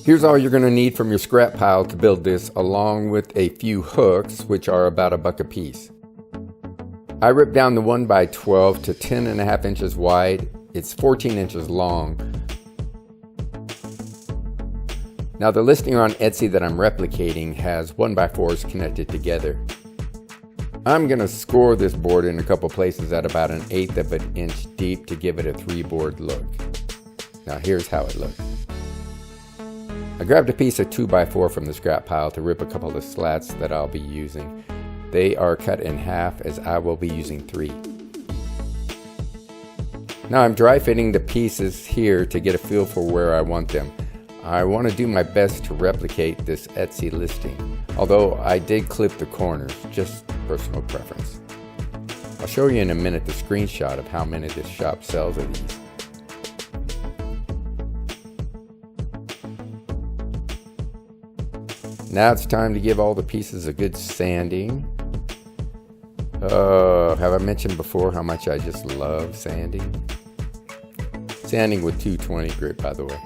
Here's all you're going to need from your scrap pile to build this, along with a few hooks, which are about $1 a piece. I ripped down the 1x12 to 10.5 inches wide. It's 14 inches long. Now the listing on Etsy that I'm replicating has 1x4s connected together. I'm going to score this board in a couple places at about 1/8 of an inch deep to give it a 3-board look. Now here's how it looks. I grabbed a piece of 2x4 from the scrap pile to rip a couple of slats that I'll be using. They are cut in half as I will be using 3. Now I'm dry fitting the pieces here to get a feel for where I want them. I want to do my best to replicate this Etsy listing, although I did clip the corners, just personal preference. I'll show you in a minute the screenshot of how many this shop sells of these. Now it's time to give all the pieces a good sanding. Have I mentioned before how much I just love sanding? Sanding with 220 grit, by the way.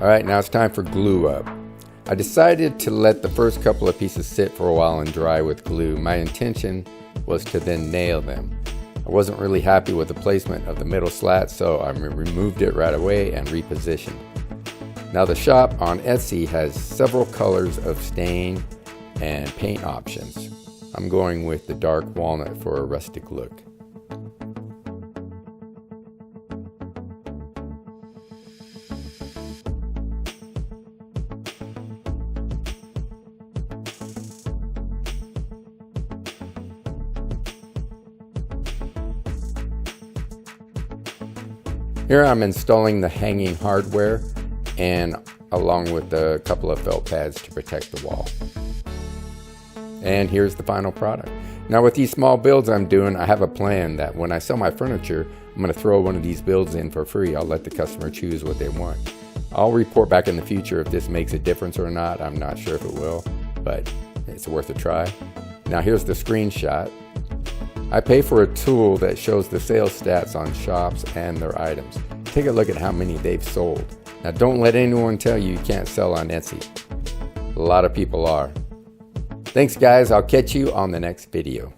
Alright, now it's time for glue up. I decided to let the first couple of pieces sit for a while and dry with glue. My intention was to then nail them. I wasn't really happy with the placement of the middle slat, so I removed it right away and repositioned. Now the shop on Etsy has several colors of stain and paint options. I'm going with the dark walnut for a rustic look. Here I'm installing the hanging hardware and along with a couple of felt pads to protect the wall. And here's the final product. Now with these small builds I'm doing, I have a plan that when I sell my furniture, I'm going to throw one of these builds in for free. I'll let the customer choose what they want. I'll report back in the future if this makes a difference or not. I'm not sure if it will, but it's worth a try. Now here's the screenshot. I pay for a tool that shows the sales stats on shops and their items. Take a look at how many they've sold. Now don't let anyone tell you you can't sell on Etsy. A lot of people are. Thanks guys, I'll catch you on the next video.